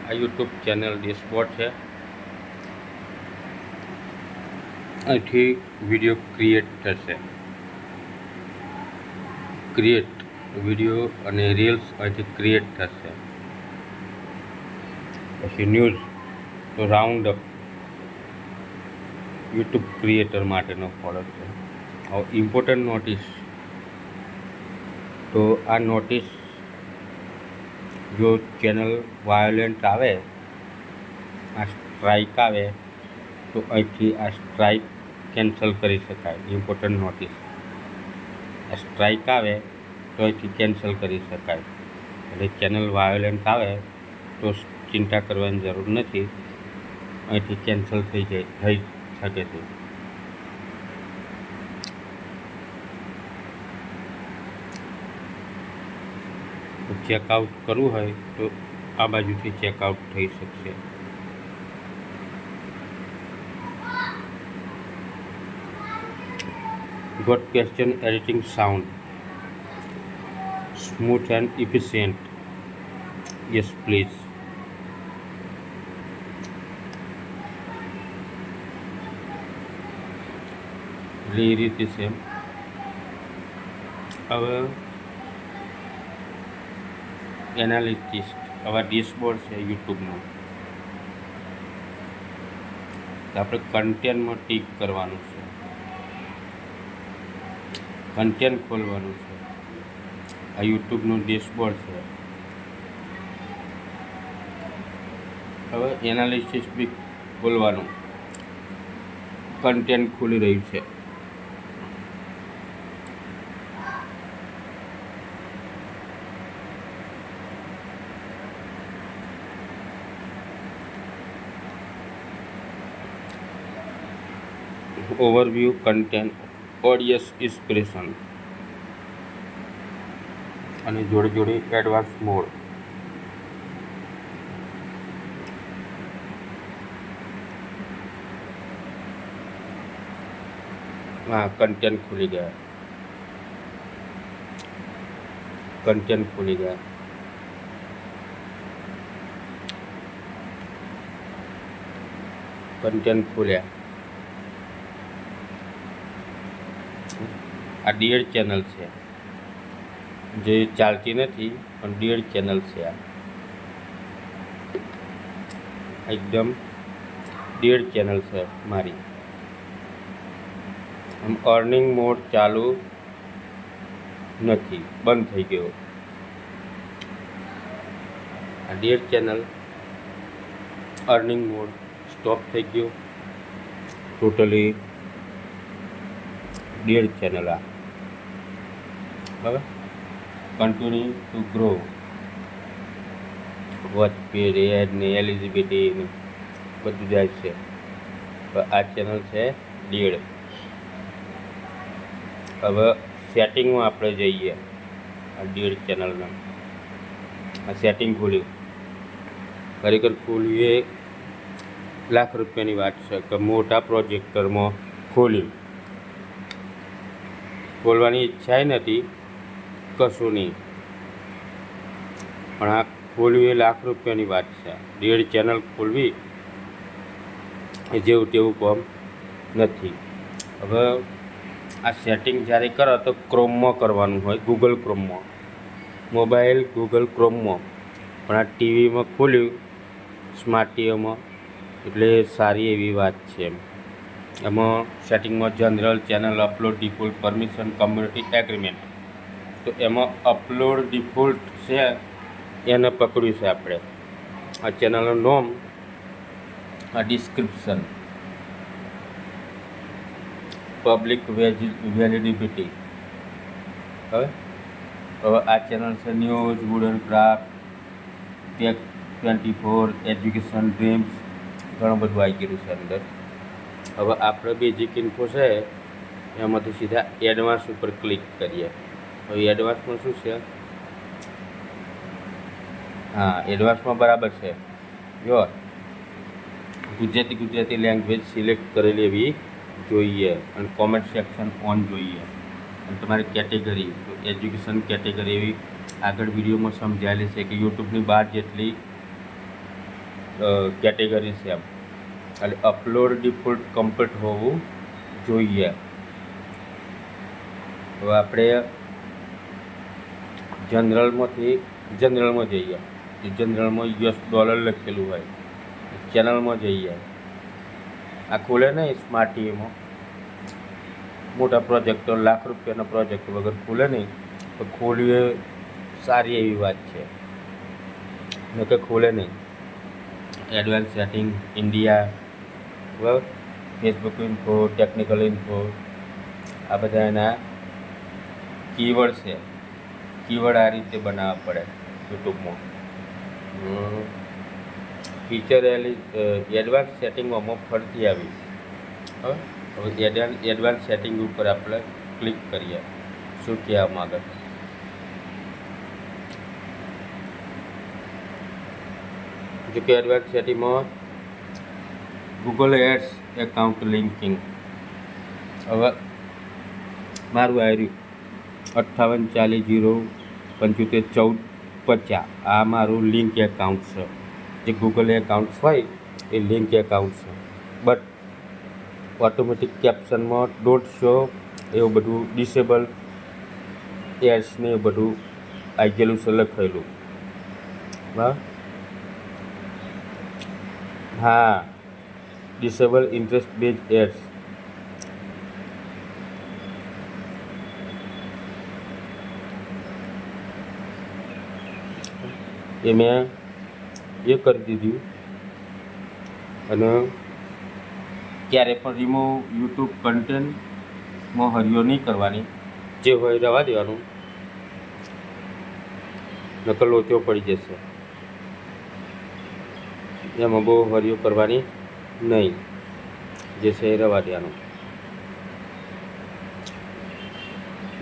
આ YouTube channel dashboard છે. અહીંથી વિડીયો ક્રિએટ થશે. વિડીયો અને રીલ્સ અહીંથી ક્રિએટ થશે. પછી ન્યૂઝ તો રાઉન્ડ અપ યુટ્યુબ ક્રિએટર માટેનો પ્રોડક્ટ છે. હવે ઇમ્પોર્ટન્ટ નોટિસ, તો આ નોટિસ જો ચેનલ વાયોલેન્ટ આવે, આ સ્ટ્રાઇક આવે તો અહીંથી આ સ્ટ્રાઇક કેન્સલ કરી શકાય. ઇમ્પોર્ટન્ટ નોટિસ આ સ્ટ્રાઇક આવે તો અહીંથી કેન્સલ કરી શકાય. એટલે ચેનલ વાયોલેન્ટ આવે તો ચિંતા કરવાની જરૂર નથી, અહીંથી કેન્સલ થઈ શકે છે. ચેકઆઉટ કરવું હોય તો આ બાજુથી ચેકઆઉટ થઈ શકશે. Got question editing sound smooth and efficient? Yes, please. એ રીતે છે. હવે એનાલિસ્ટ, હવે ડેશબોર્ડ છે યુટ્યુબનું, તો આપણે કન્ટેન્ટમાં ટીક કરવાનું છે, કન્ટેન્ટ ખોલવાનું છે. આ યુટ્યુબનું ડેશબોર્ડ છે. હવે એનાલિસિસ બી ખોલવાનું, કન્ટેન્ટ ખુલી રહ્યું છે. ઓવરવ્યૂ, કન્ટેન્ટ, ઓડિયન્સ ઇન્સ્પિરેશન અને જોડે એડવાન્સ મોડ. હા, કન્ટેન્ટ ખુલી ગયા. કન્ટેન્ટ ખોલ્યા. આ ડીએડ ચેનલ છે, જે ચાલતી નથી પણ ડીએડ ચેનલ છે. આ એકદમ ડીએડ ચેનલ છે મારી. આમ અર્નિંગ મોડ ચાલુ નથી, બંધ થઈ ગયો. આ dead channel earning mode stop થઈ ગયો. Totally dead channel. આ હવે continue to grow, watch paid, ad ને એલિજિબિલિટી ને બધું જાય છે. તો આ ચેનલ છે ડીએડ. હવે સેટિંગમાં આપણે જઈએ. આ ડીએડ ચેનલના આ સેટિંગ ખોલ્યું. ખરેખર ખોલ્યું એ લાખ રૂપિયાની વાત છે કે મોટા પ્રોજેક્ટરમાં ખોલવાની ઈચ્છા નથી, કશું નહીં, પણ આ ખોલવી એ લાખ રૂપિયાની વાત છે. ડીએડ ચેનલ ખોલવી એ જેવું તેવું કામ નથી. હવે આ સેટિંગ જ્યારે કરો તો ક્રોમમાં કરવાનું હોય, ગૂગલ ક્રોમમાં, મોબાઈલ ગૂગલ ક્રોમમાં. પણ આ ટીવીમાં ખોલ્યું, સ્માર્ટ ટીવીમાં, એટલે સારી એવી વાત છે. એમાં સેટિંગમાં general, channel, upload, default, permission, community agreement. તો એમાં અપલોડ ડિફોલ્ટ છે, એને પકડ્યું છે આપણે. આ ચેનલનું નામ, આ ડિસ્ક્રિપ્શન, પબ્લિક વેલિડિટી. હવે આ ચેનલ છે news, wood and craft, tech 24, education, dreams, ઘણું બધું આવી ગયું છે અંદર. હવે આપણે બેઝિક ઇન્ફો છે એમાંથી સીધા એડવાન્સ ઉપર ક્લિક કરીએ. હવે એડવાન્સમાં શું છે? હા, એડવાન્સમાં બરાબર છે. જો ગુજરાતી લેંગ્વેજ સિલેક્ટ કરેલી એવી જોઈએ, અને કોમેન્ટ સેક્શન ઓન જોઈએ. અને તમારી કેટેગરી, એજ્યુકેશન કેટેગરી એવી આગળ વિડીયોમાં સમજાયેલી છે કે યુટ્યુબની બહાર જેટલી કેટેગરી છે એમ. એટલે અપલોડ ડિફોલ્ટ કમ્પ્લીટ હોવું જોઈએ. હવે આપણે જનરલમાં જઈએ. જનરલમાં $, લખેલું હોય. ચેનલમાં જઈએ. આ ખુલે નહીં સ્માર્ટ ટીવીમાં. મોટા પ્રોજેક્ટો, લાખ રૂપિયાના પ્રોજેક્ટ વગર ખુલે નહીં. તો ખોલીએ સારી એવી વાત છે, ન કે ખુલે નહીં. એડવાન્સ સેટિંગ ઇન્ડિયા, બરાબર, ફેસબુક ઇન્ફો, ટેકનિકલ ઇન્ફો, આ બધા એના કીવર્ડ છે. કીવર્ડ આ રીતે બનાવવા પડે યુટ્યુબમાં. ફીચર એડવાન્સ સેટિંગમાં ફરતી આવી. હવે એડવાન્સ સેટિંગ ઉપર આપણે ક્લિક કરીએ. શું કહેવા માગે? જો કે એડવાન્સ સેટિંગમાં ગૂગલ એડ્સ એકાઉન્ટ લિંકિંગ. હવે મારું આવ્યું 5840751450. આ મારું લિંક એકાઉન્ટ છે. જે ગૂગલ એકાઉન્ટ હોય એ લિંક એકાઉન્ટ છે. બટ ઓટોમેટિક કેપ્શનમાં ડોન્ટ શો એવું બધું ડિસેબલ એડ્સને એવું બધું આવી ગયેલું છે, લખેલું. બરાબર, હા, ડિસેબલ ઇન્ટરેસ્ટ બેઝ એડ્સ. એ મેં એ કરી દીધું. અને ક્યારે પણ રિમૂવ યુટ્યુબ કન્ટેન્ટમાં હરિયો નહીં કરવાની. જે હોય રહેવા દેવાનું, નકર લોચો પડી જશે. એમાં બહુ હરિયો કરવાની નહીં. જે છે એ રહેવા દેવાનું,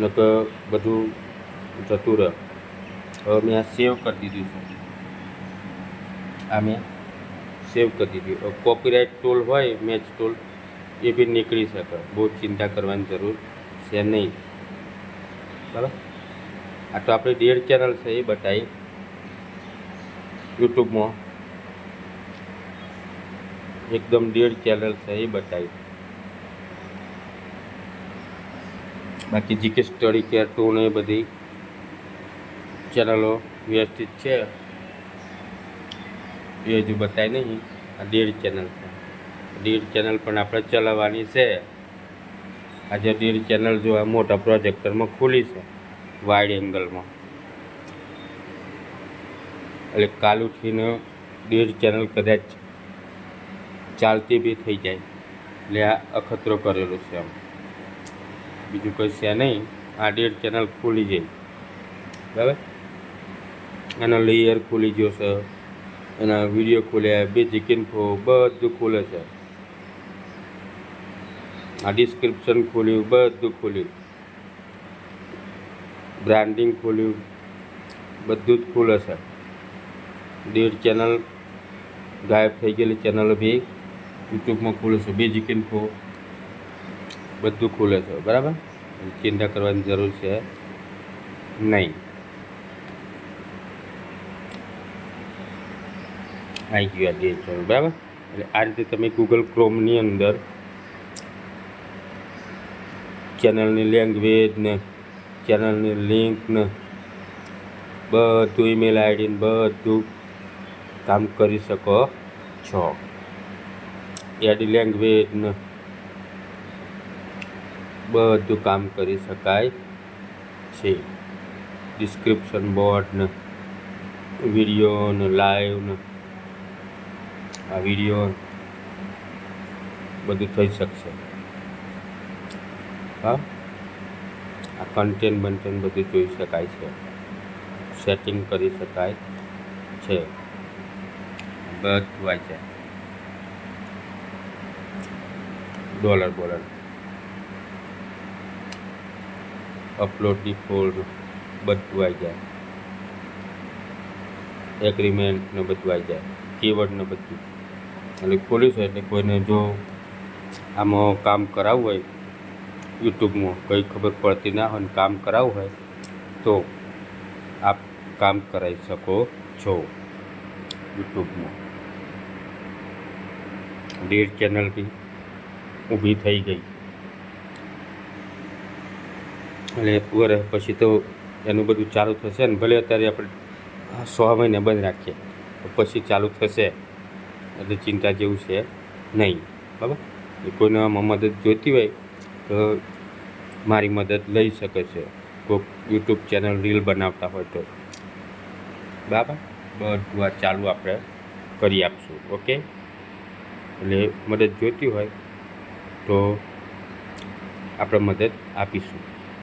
નકર બધું જતું રહે. હવે મેં આ સેવ કરી દીધું છે. આ મેં સેવ કરી દીધું. હવે કોપીરાઇટ ટૂલ હોય, મેચ ટૂલ, એ બી નીકળી શકે. બહુ ચિંતા કરવાની જરૂર છે નહીં. બરાબર, આ તો આપણી 1.5 ચેનલ છે એ બતાવી યુટ્યુબમાં. એકદમ 1.5 ચેનલ છે એ બતાવી. બાકી જીકે સ્ટડી કેર 2 ને એ બધી ચેનલો વ્યવસ્થિત છે એ હજુ બતાવી નહીં. આ 1.5 ચેનલ છે. 1.5 ચેનલ પણ આપણે ચલાવવાની છે. આજે 1.5 ચેનલ જો આ મોટા પ્રોજેક્ટરમાં ખુલી છે, વાઇડ એંગલમાં. એટલે કાલ ઉઠીને 1.5 ચેનલ કદાચ ચાલતી બી થઈ જાય. એટલે આ અખતરો કરેલો છે આમ, બીજું કંઈ છે નહીં. આ 1.5 ચેનલ ખુલી જાય. બરાબર, એનો લેયર ખુલી ગયો છે, એના વિડીયો ખોલ્યા, બેઝિક ઇન્ફો બધું ખુલે છે. આ ડિસ્ક્રિપ્શન ખોલ્યું, બધું ખોલ્યું, બ્રાન્ડિંગ ખોલ્યું, બધું જ ખુલે છે. 1.5 ચેનલ ગાયબ થઈ ગયેલી ચેનલો બી યુટ્યુબમાં ખુલે છે. બેઝિક ઇન્ફો બધું ખુલે છે. બરાબર, ચિંતા કરવાની જરૂર છે નહીં. આવી ગયું આ 1.5 ચેનલ. બરાબર, એટલે આ રીતે તમે ગૂગલ ક્રોમની અંદર ચેનલની લેંગ્વેજ ને, ચેનલની લિંક ને, બધું ઈમેલ આઈડી ને બધું કામ કરી શકો છો. એડ લેંગ્વેજ ને બધું કામ કરી શકાય છે. ડિસ્ક્રિપ્શન બોર્ડ ને, વિડીયો ને, લાઈવ ને, આ વિડીયો બધું થઈ શકશે. હા, આ કન્ટેન્ટ બંટેન્ટ બધું જોઈ શકાય છે, સેટિંગ કરી શકાય છે. બધું આવી જાય. ડોલર અપલોડ ડિફોલ્ટ બધું આવી જાય. એગ્રીમેન્ટ ને બધું આવી જાય. કીવર્ડ ને બધું. એટલે ખોલ્યું છે એટલે કોઈને જો આમાં કામ કરાવવું હોય, યુટ્યુબમાં કંઈ ખબર પડતી ના હોય ને કામ કરાવવું હોય તો આપ કામ કરાવી શકો છો યુટ્યુબમાં. રીડ ચેનલ બી ઊભી થઈ ગઈ. એટલે વર્ષ પછી તો એનું બધું ચાલુ થશે ને, ભલે અત્યારે આપણે 6 મહિને બંધ રાખીએ તો પછી ચાલુ થશે, એટલે ચિંતા જેવું છે નહીં. બરાબર, કોઈને આમાં મદદ જોઈતી હોય તો મારી મદદ લઈ શકે છે. કોઈક યુટ્યુબ ચેનલ રીલ બનાવતા હોય તો બરાબર, બધું આ ચાલુ આપણે કરી આપશું. ઓકે, એટલે મદદ જોઈતી હોય તો આપણે મદદ આપીશું.